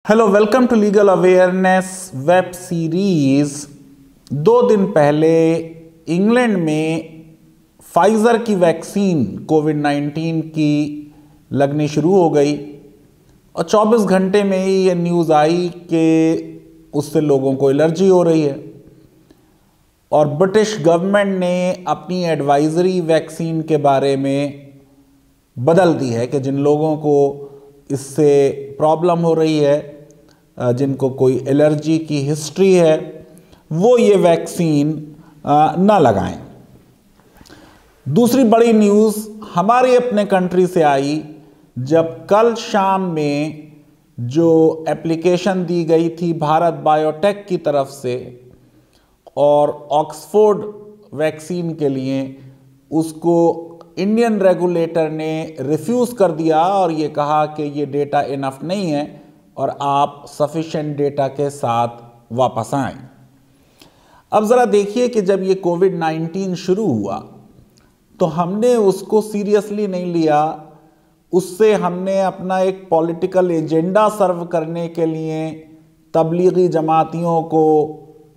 Hello, welcome to legal awareness web series. 2 दिन पहले England में फाइजर की वैक्सीन कोविड-19 की लगनी शुरू हो गई और 24 घंटे में ही ये न्यूज़ आई कि उससे लोगों को एलर्जी हो रही है। और ब्रिटिश गवर्नमेंट ने अपनी एडवाइजरी वैक्सीन के बारे में बदल दी है कि जिन लोगों को इससे प्रॉब्लम हो रही है, जिनको कोई एलर्जी की हिस्ट्री है, वो ये वैक्सीन ना लगाएं। दूसरी बड़ी न्यूज़ हमारे अपने कंट्री से आई, जब कल शाम में जो एप्लीकेशन दी गई थी भारत बायोटेक की तरफ से और ऑक्सफोर्ड वैक्सीन के लिए, उसको इंडियन रेगुलेटर ने रिफ्यूज़ कर दिया और ये कहा कि ये डेटा इनफ नहीं है और आप सफिशिएंट डेटा के साथ वापस आएं। अब ज़रा देखिए कि जब ये कोविड-19 शुरू हुआ तो हमने उसको सीरियसली नहीं लिया। उससे हमने अपना एक पॉलिटिकल एजेंडा सर्व करने के लिए तबलीगी जमातियों को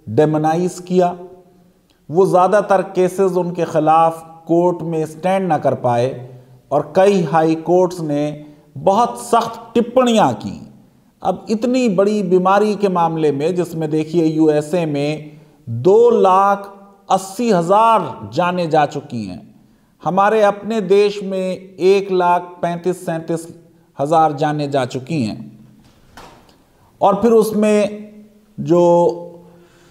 डेमोनाइज किया। वो ज़्यादातर केसेस उनके ख़िलाफ़ कोर्ट में स्टैंड ना कर पाए और कई हाई कोर्ट्स ने बहुत सख्त टिप्पणियां की। अब इतनी बड़ी बीमारी के मामले में, जिसमें देखिए यूएसए में 2,80,000 जानें जा चुकी हैं, हमारे अपने देश में 1,35,37,000 जानें जा चुकी हैं। और फिर उसमें जो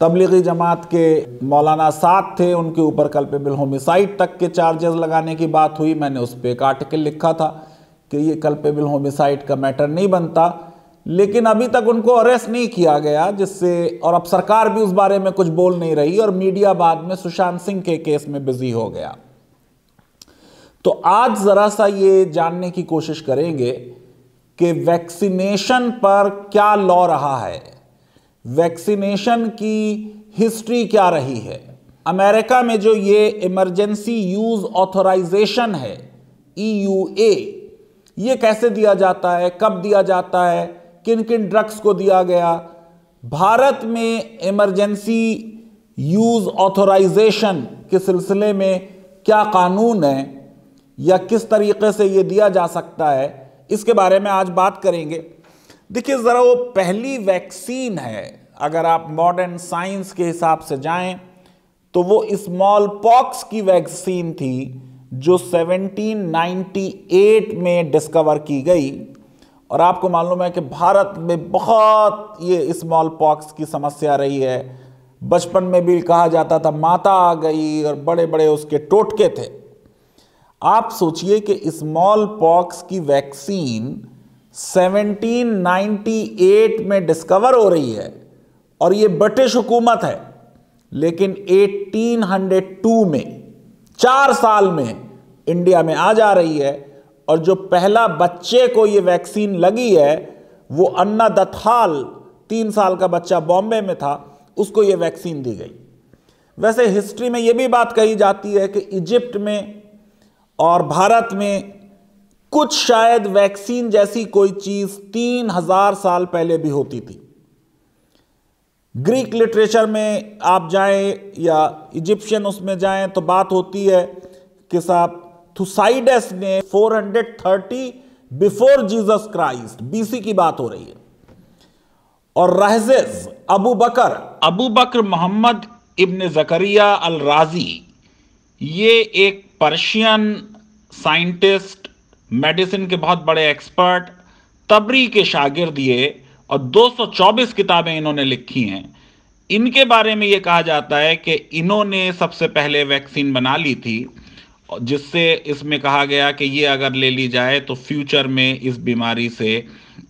तबलीगी जमात के मौलाना साथ थे, उनके ऊपर कल्पेबल होमिसाइड तक के चार्जेस लगाने की बात हुई। मैंने उस पर एक आर्टिकल लिखा था कि ये कल्पेबल होमिसाइड का मैटर नहीं बनता, लेकिन अभी तक उनको अरेस्ट नहीं किया गया, जिससे और अब सरकार भी उस बारे में कुछ बोल नहीं रही और मीडिया बाद में सुशांत सिंह के केस में बिजी हो गया। तो आज ज़रा सा ये जानने की कोशिश करेंगे कि वैक्सीनेशन पर क्या लॉ रहा है, वैक्सीनेशन की हिस्ट्री क्या रही है। अमेरिका में जो ये इमरजेंसी यूज ऑथराइजेशन है, EUA, ये कैसे दिया जाता है, कब दिया जाता है, किन किन ड्रग्स को दिया गया। भारत में इमरजेंसी यूज ऑथराइजेशन के सिलसिले में क्या कानून है या किस तरीके से ये दिया जा सकता है, इसके बारे में आज बात करेंगे। देखिए ज़रा, वो पहली वैक्सीन है, अगर आप मॉडर्न साइंस के हिसाब से जाएं तो वो स्मॉल पॉक्स की वैक्सीन थी जो 1798 में डिस्कवर की गई। और आपको मालूम है कि भारत में बहुत ये स्मॉल पॉक्स की समस्या रही है। बचपन में भी कहा जाता था माता आ गई और बड़े बड़े उसके टोटके थे। आप सोचिए कि स्मॉल पॉक्स की वैक्सीन 1798 में डिस्कवर हो रही है और ये ब्रिटिश हुकूमत है, लेकिन 1802 में 4 साल में इंडिया में आ जा रही है। और जो पहला बच्चे को ये वैक्सीन लगी है वो अन्ना दत्ताल, 3 साल का बच्चा बॉम्बे में था, उसको ये वैक्सीन दी गई। वैसे हिस्ट्री में ये भी बात कही जाती है कि इजिप्ट में और भारत में कुछ शायद वैक्सीन जैसी कोई चीज 3000 साल पहले भी होती थी। ग्रीक लिटरेचर में आप जाएं या इजिप्शियन उसमें जाएं तो बात होती है कि साहब थुसाइडस ने 430 बिफोर जीसस क्राइस्ट, BC की बात हो रही है। और रहज़ेज अबू बकर मोहम्मद इब्न ज़करिया अल राजी, ये एक पर्शियन साइंटिस्ट, मेडिसिन के बहुत बड़े एक्सपर्ट, तबरी के शागिर्द ये, और 224 किताबें इन्होंने लिखी हैं। इनके बारे में ये कहा जाता है कि इन्होंने सबसे पहले वैक्सीन बना ली थी, जिससे इसमें कहा गया कि ये अगर ले ली जाए तो फ्यूचर में इस बीमारी से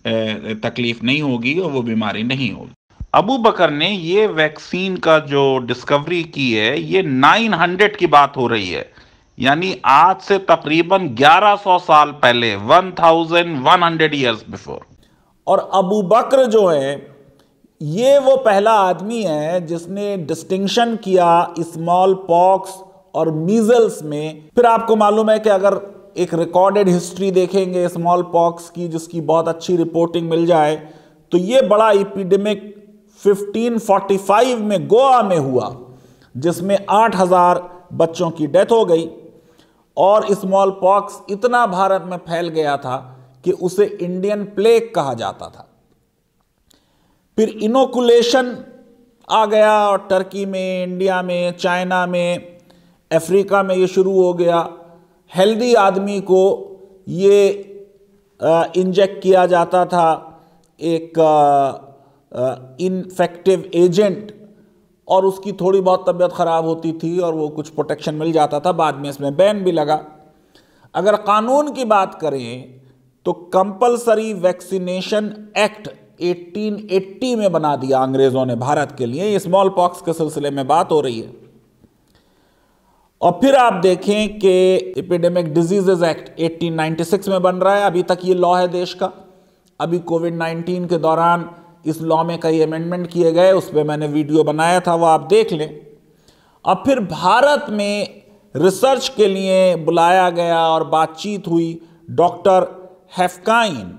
तकलीफ नहीं होगी और वो बीमारी नहीं होगी। अबू बकर ने ये वैक्सीन का जो डिस्कवरी की है, ये 900 की बात हो रही है, यानी आज से तकरीबन 1100 साल पहले, 1100 ईयर्स बिफोर। और अबू बकर जो है, ये वो पहला आदमी है जिसने डिस्टिंक्शन किया स्मॉल पॉक्स और मीजल्स में। फिर आपको मालूम है कि अगर एक रिकॉर्डेड हिस्ट्री देखेंगे स्मॉल पॉक्स की, जिसकी बहुत अच्छी रिपोर्टिंग मिल जाए, तो ये बड़ा एपिडेमिक 1545 में गोवा में हुआ, जिसमें 8,000 बच्चों की डेथ हो गई। और स्मॉल पॉक्स इतना भारत में फैल गया था कि उसे इंडियन प्लेग कहा जाता था। फिर इनोकुलेशन आ गया, और टर्की में, इंडिया में, चाइना में, अफ्रीका में ये शुरू हो गया। हेल्दी आदमी को ये इंजेक्ट किया जाता था एक इन्फेक्टिव एजेंट, और उसकी थोड़ी बहुत तबीयत खराब होती थी और वो कुछ प्रोटेक्शन मिल जाता था। बाद में इसमें बैन भी लगा। अगर कानून की बात करें तो कंपल्सरी वैक्सीनेशन एक्ट 1880 में बना दिया अंग्रेजों ने भारत के लिए। स्मॉल पॉक्स के सिलसिले में बात हो रही है। और फिर आप देखें कि एपिडेमिक डिजीजेज एक्ट 1896 में बन रहा है। अभी तक ये लॉ है देश का। अभी कोविड-19 के दौरान इस लॉ में कई अमेंडमेंट किए गए, उस पर मैंने वीडियो बनाया था, वो आप देख लें। अब फिर भारत में रिसर्च के लिए बुलाया गया और बातचीत हुई डॉक्टर हेफकाइन,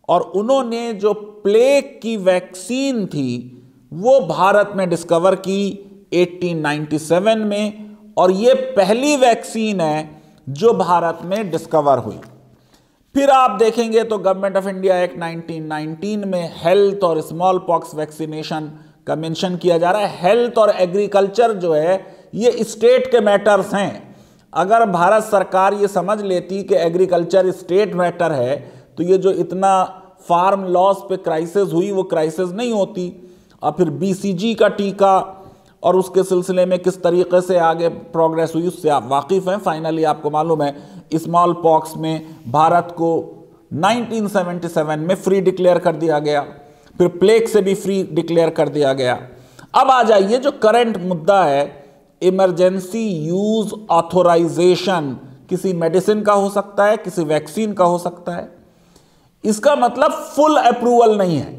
और उन्होंने जो प्लेग की वैक्सीन थी वो भारत में डिस्कवर की 1897 में, और ये पहली वैक्सीन है जो भारत में डिस्कवर हुई। फिर आप देखेंगे तो गवर्नमेंट ऑफ इंडिया एक्ट 1919 में हेल्थ और स्मॉल पॉक्स वैक्सीनेशन का मेंशन किया जा रहा है। हेल्थ और एग्रीकल्चर जो है ये स्टेट के मैटर्स हैं। अगर भारत सरकार ये समझ लेती कि एग्रीकल्चर स्टेट मैटर है तो ये जो इतना फार्म लॉस पे क्राइसिस हुई वो क्राइसिस नहीं होती। और फिर BCG का टीका और उसके सिलसिले में किस तरीके से आगे प्रोग्रेस हुई उससे आप वाकिफ हैं। फाइनली आपको मालूम है स्मॉल पॉक्स में भारत को 1977 में फ्री डिक्लेयर कर दिया गया, फिर प्लेग से भी फ्री डिक्लेयर कर दिया गया। अब आ जाइए जो करंट मुद्दा है, इमरजेंसी यूज ऑथोराइजेशन। किसी मेडिसिन का हो सकता है, किसी वैक्सीन का हो सकता है। इसका मतलब फुल अप्रूवल नहीं है,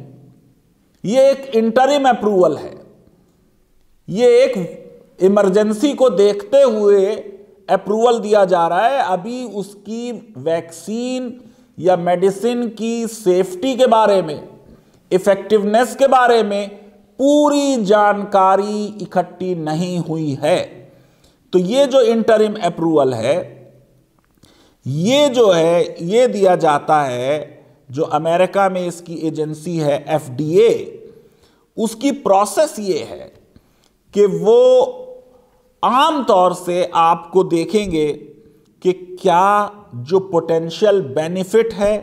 ये एक इंटरिम अप्रूवल है। ये एक इमरजेंसी को देखते हुए अप्रूवल दिया जा रहा है। अभी उसकी वैक्सीन या मेडिसिन की सेफ्टी के बारे में, इफेक्टिवनेस के बारे में पूरी जानकारी इकट्ठी नहीं हुई है। तो ये जो इंटरिम अप्रूवल है, ये जो है ये दिया जाता है, जो अमेरिका में इसकी एजेंसी है FDA, उसकी प्रोसेस ये है कि वो आम तौर से आपको देखेंगे कि क्या जो पोटेंशियल बेनिफिट है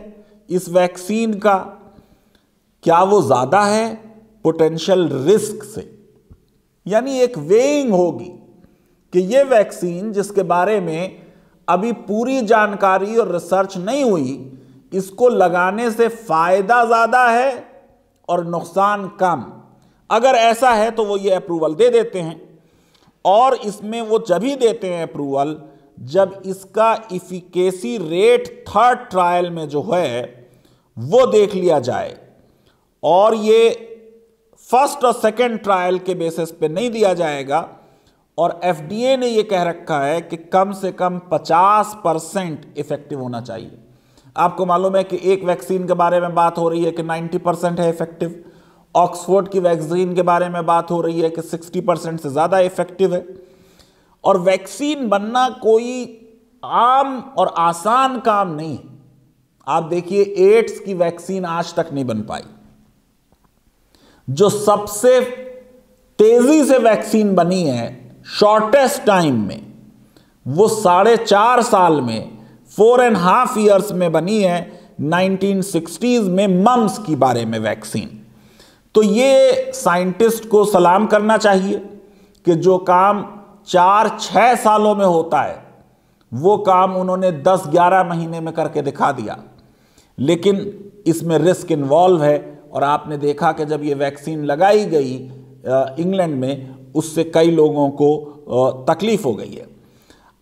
इस वैक्सीन का, क्या वो ज़्यादा है पोटेंशियल रिस्क से। यानी एक वेइंग होगी कि ये वैक्सीन जिसके बारे में अभी पूरी जानकारी और रिसर्च नहीं हुई, इसको लगाने से फायदा ज़्यादा है और नुकसान कम। अगर ऐसा है तो वो ये अप्रूवल दे देते हैं। और इसमें वो जब ही देते हैं अप्रूवल जब इसका इफिकेसी रेट थर्ड ट्रायल में जो है वो देख लिया जाए। और ये फर्स्ट और सेकंड ट्रायल के बेसिस पे नहीं दिया जाएगा। और FDA ने ये कह रखा है कि कम से कम 50% इफेक्टिव होना चाहिए। आपको मालूम है कि एक वैक्सीन के बारे में बात हो रही है कि 90% है इफेक्टिव। ऑक्सफोर्ड की वैक्सीन के बारे में बात हो रही है कि 60% से ज़्यादा इफेक्टिव है। और वैक्सीन बनना कोई आम और आसान काम नहीं है। आप देखिए एड्स की वैक्सीन आज तक नहीं बन पाई। जो सबसे तेजी से वैक्सीन बनी है शॉर्टेस्ट टाइम में, वो 4.5 साल में 4.5 years में बनी है 1960s में मम्स की बारे में वैक्सीन। तो ये साइंटिस्ट को सलाम करना चाहिए कि जो काम 4-6 सालों में होता है वो काम उन्होंने 10-11 महीने में करके दिखा दिया। लेकिन इसमें रिस्क इन्वॉल्व है। और आपने देखा कि जब ये वैक्सीन लगाई गई इंग्लैंड में, उससे कई लोगों को तकलीफ हो गई है।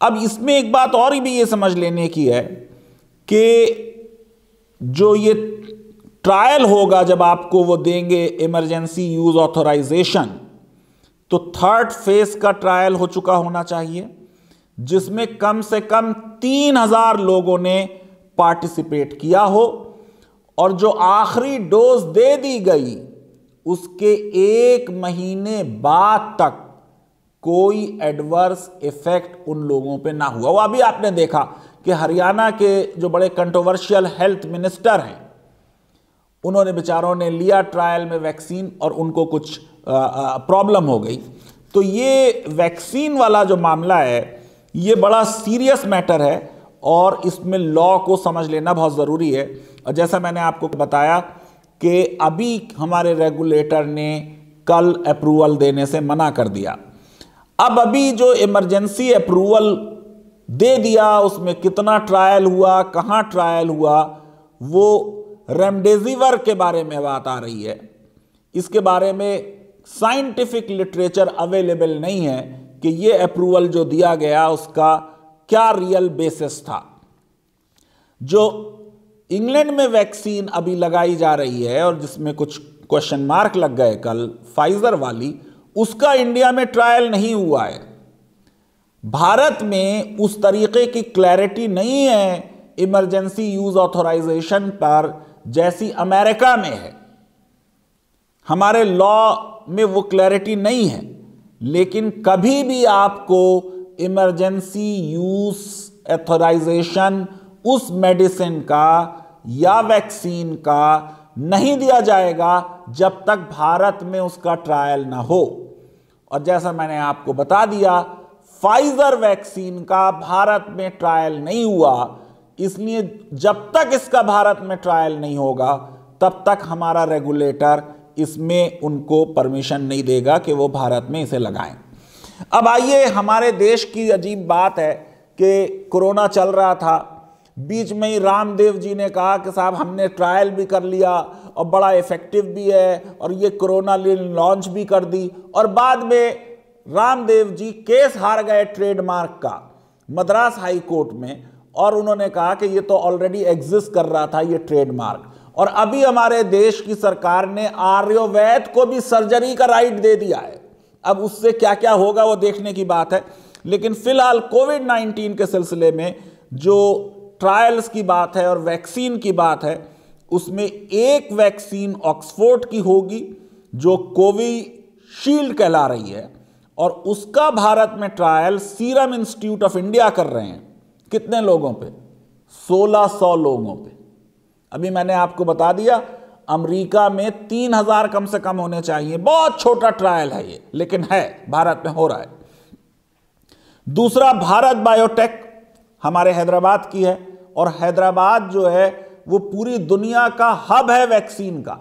अब इसमें एक बात और भी ये समझ लेने की है कि जो ये ट्रायल होगा जब आपको वो देंगे इमरजेंसी यूज ऑथराइजेशन, तो थर्ड फेज का ट्रायल हो चुका होना चाहिए जिसमें कम से कम 3,000 लोगों ने पार्टिसिपेट किया हो। और जो आखिरी डोज दे दी गई उसके 1 महीने बाद तक कोई एडवर्स इफेक्ट उन लोगों पे ना हुआ। वो अभी आपने देखा कि हरियाणा के जो बड़े कंट्रोवर्शियल हेल्थ मिनिस्टर हैं, उन्होंने बेचारों ने लिया ट्रायल में वैक्सीन और उनको कुछ प्रॉब्लम हो गई। तो ये वैक्सीन वाला जो मामला है ये बड़ा सीरियस मैटर है और इसमें लॉ को समझ लेना बहुत ज़रूरी है। और जैसा मैंने आपको बताया कि अभी हमारे रेगुलेटर ने कल अप्रूवल देने से मना कर दिया। अब अभी जो इमरजेंसी अप्रूवल दे दिया उसमें कितना ट्रायल हुआ, कहाँ ट्रायल हुआ, वो रेमडेसिविर के बारे में बात आ रही है। इसके बारे में साइंटिफिक लिटरेचर अवेलेबल नहीं है कि ये अप्रूवल जो दिया गया उसका क्या रियल बेसिस था। जो इंग्लैंड में वैक्सीन अभी लगाई जा रही है और जिसमें कुछ क्वेश्चन मार्क लग गए कल, फाइजर वाली, उसका इंडिया में ट्रायल नहीं हुआ है। भारत में उस तरीके की क्लैरिटी नहीं है इमरजेंसी यूज ऑथराइजेशन पर जैसी अमेरिका में है। हमारे लॉ में वो क्लैरिटी नहीं है, लेकिन कभी भी आपको इमरजेंसी यूज ऑथराइजेशन उस मेडिसिन का या वैक्सीन का नहीं दिया जाएगा जब तक भारत में उसका ट्रायल ना हो। और जैसा मैंने आपको बता दिया, फाइजर वैक्सीन का भारत में ट्रायल नहीं हुआ, इसलिए जब तक इसका भारत में ट्रायल नहीं होगा तब तक हमारा रेगुलेटर इसमें उनको परमिशन नहीं देगा कि वो भारत में इसे लगाएं। अब आइए, हमारे देश की अजीब बात है कि कोरोना चल रहा था, बीच में ही रामदेव जी ने कहा कि साहब हमने ट्रायल भी कर लिया और बड़ा इफेक्टिव भी है और ये कोरोना लॉन्च भी कर दी, और बाद में रामदेव जी केस हार गए ट्रेडमार्क का मद्रास हाई कोर्ट में, और उन्होंने कहा कि ये तो ऑलरेडी एग्जिस्ट कर रहा था ये ट्रेडमार्क। और अभी हमारे देश की सरकार ने आयुर्वेद को भी सर्जरी का राइट दे दिया है। अब उससे क्या क्या होगा वो देखने की बात है, लेकिन फिलहाल कोविड-19 के सिलसिले में जो ट्रायल्स की बात है और वैक्सीन की बात है, उसमें एक वैक्सीन ऑक्सफोर्ड की होगी जो कोविशील्ड कहला रही है, और उसका भारत में trial serum institute of India कर रहे हैं। कितने लोगों पे? 1600 लोगों पे। अभी मैंने आपको बता दिया अमेरिका में 3000 कम से कम होने चाहिए। बहुत छोटा ट्रायल है ये, लेकिन है, भारत में हो रहा है। दूसरा, भारत बायोटेक हमारे हैदराबाद की है, और हैदराबाद जो है वो पूरी दुनिया का हब है वैक्सीन का।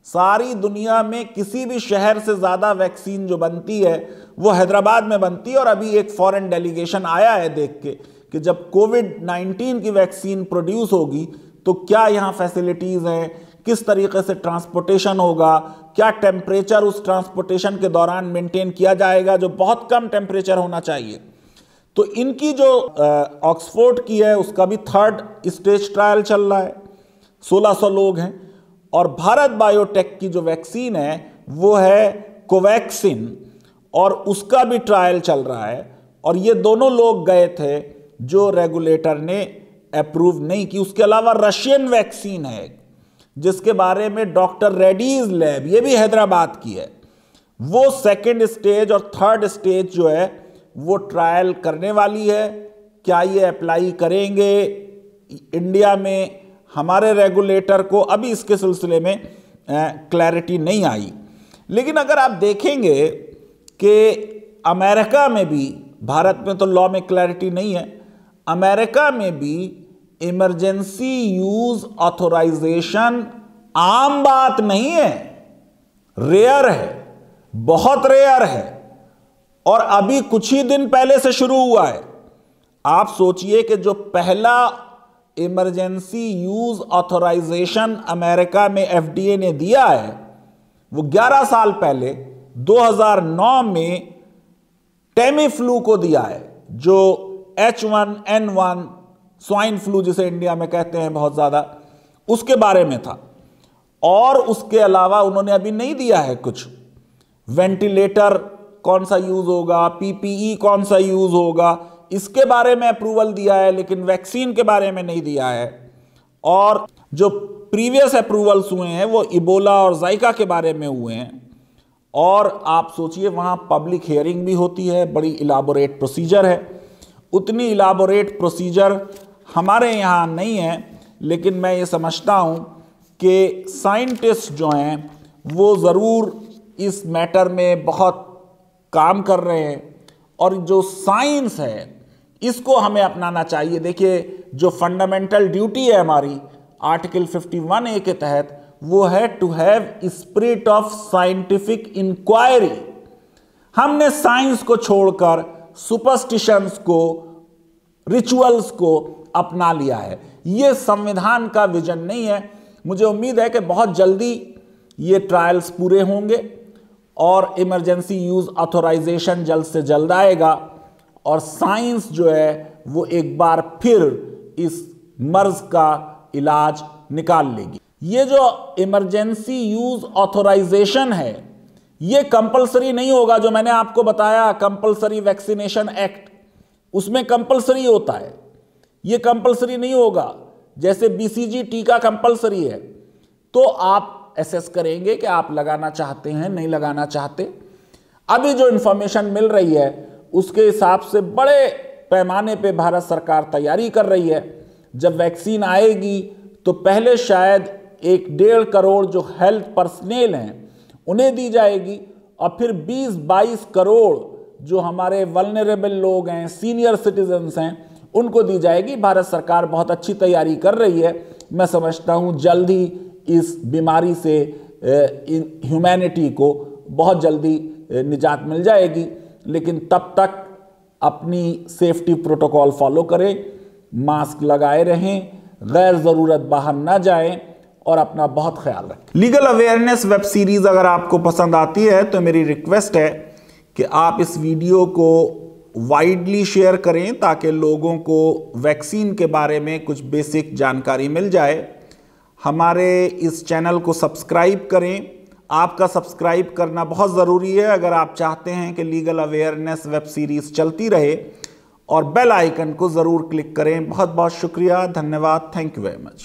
सारी दुनिया में किसी भी शहर से ज़्यादा वैक्सीन जो बनती है वो हैदराबाद में बनती है। और अभी एक फॉरेन डेलीगेशन आया है देख के कि जब कोविड-19 की वैक्सीन प्रोड्यूस होगी तो क्या यहाँ फैसिलिटीज़ हैं, किस तरीके से ट्रांसपोर्टेशन होगा, क्या टेम्परेचर उस ट्रांसपोर्टेशन के दौरान मेंटेन किया जाएगा, जो बहुत कम टेम्परेचर होना चाहिए। तो इनकी जो ऑक्सफोर्ड की है उसका भी 3rd स्टेज ट्रायल चल रहा है, 1600 लोग हैं। और भारत बायोटेक की जो वैक्सीन है वो है कोवैक्सिन, और उसका भी ट्रायल चल रहा है। और ये दोनों लोग गए थे जो रेगुलेटर ने अप्रूव नहीं की। उसके अलावा रशियन वैक्सीन है जिसके बारे में डॉक्टर रेड्डीज लैब, ये भी हैदराबाद की है, वो 2nd स्टेज और 3rd स्टेज जो है वो ट्रायल करने वाली है। क्या ये अप्लाई करेंगे इंडिया में? हमारे रेगुलेटर को अभी इसके सिलसिले में क्लैरिटी नहीं आई। लेकिन अगर आप देखेंगे कि अमेरिका में भी, भारत में तो लॉ में क्लैरिटी नहीं है, अमेरिका में भी इमरजेंसी यूज ऑथराइजेशन आम बात नहीं है, रेयर है, बहुत रेयर है, और अभी कुछ ही दिन पहले से शुरू हुआ है। आप सोचिए कि जो पहला इमरजेंसी यूज ऑथराइजेशन अमेरिका में एफडीए ने दिया है वो 11 साल पहले 2009 में टेमीफ्लू को दिया है, जो H1N1 स्वाइन फ्लू जिसे इंडिया में कहते हैं बहुत ज़्यादा, उसके बारे में था। और उसके अलावा उन्होंने अभी नहीं दिया है कुछ। वेंटिलेटर कौन सा यूज़ होगा, पीपीई कौन सा यूज़ होगा, इसके बारे में अप्रूवल दिया है, लेकिन वैक्सीन के बारे में नहीं दिया है। और जो प्रीवियस अप्रूवल्स हुए हैं वो इबोला और जाइका के बारे में हुए हैं, और आप सोचिए वहाँ पब्लिक हियरिंग भी होती है, बड़ी इलाबोरेट प्रोसीजर है। उतनी इलाबोरेट प्रोसीजर हमारे यहाँ नहीं है, लेकिन मैं ये समझता हूँ कि साइंटिस्ट जो हैं वो ज़रूर इस मैटर में बहुत काम कर रहे हैं, और जो साइंस है इसको हमें अपनाना चाहिए। देखिए, जो फंडामेंटल ड्यूटी है हमारी आर्टिकल 51A के तहत, वो है to have spirit of scientific inquiry. हमने साइंस को छोड़कर सुपरस्टिशंस को, रिचुअल्स को अपना लिया है। ये संविधान का विजन नहीं है। मुझे उम्मीद है कि बहुत जल्दी ये ट्रायल्स पूरे होंगे और इमरजेंसी यूज ऑथोराइजेशन जल्द से जल्द आएगा, और साइंस जो है वो एक बार फिर इस मर्ज का इलाज निकाल लेगी। ये जो इमरजेंसी यूज ऑथोराइजेशन है ये कंपलसरी नहीं होगा। जो मैंने आपको बताया कंपलसरी वैक्सीनेशन एक्ट, उसमें कंपलसरी होता है, ये कंपलसरी नहीं होगा। जैसे BCG टीका कंपलसरी है, तो आप एसेस करेंगे कि आप लगाना चाहते हैं, नहीं लगाना चाहते। अभी जो इंफॉर्मेशन मिल रही है उसके हिसाब से बड़े पैमाने पे भारत सरकार तैयारी कर रही है। जब वैक्सीन आएगी तो पहले शायद 1-1.5 करोड़ जो हेल्थ पर्सनेल हैं उन्हें दी जाएगी, और फिर 20-22 करोड़ जो हमारे वल्नरेबल लोग हैं, सीनियर सिटीजन्स हैं, उनको दी जाएगी। भारत सरकार बहुत अच्छी तैयारी कर रही है। मैं समझता हूँ जल्द ही इस बीमारी से ह्यूमैनिटी को बहुत जल्दी निजात मिल जाएगी। लेकिन तब तक अपनी सेफ्टी प्रोटोकॉल फॉलो करें, मास्क लगाए रहें, गैर ज़रूरत बाहर ना जाएं, और अपना बहुत ख्याल रखें। लीगल अवेयरनेस वेब सीरीज़ अगर आपको पसंद आती है तो मेरी रिक्वेस्ट है कि आप इस वीडियो को वाइडली शेयर करें, ताकि लोगों को वैक्सीन के बारे में कुछ बेसिक जानकारी मिल जाए। हमारे इस चैनल को सब्सक्राइब करें। आपका सब्सक्राइब करना बहुत ज़रूरी है अगर आप चाहते हैं कि लीगल अवेयरनेस वेब सीरीज़ चलती रहे, और बेल आइकन को ज़रूर क्लिक करें। बहुत बहुत शुक्रिया, धन्यवाद, थैंक यू वेरी मच।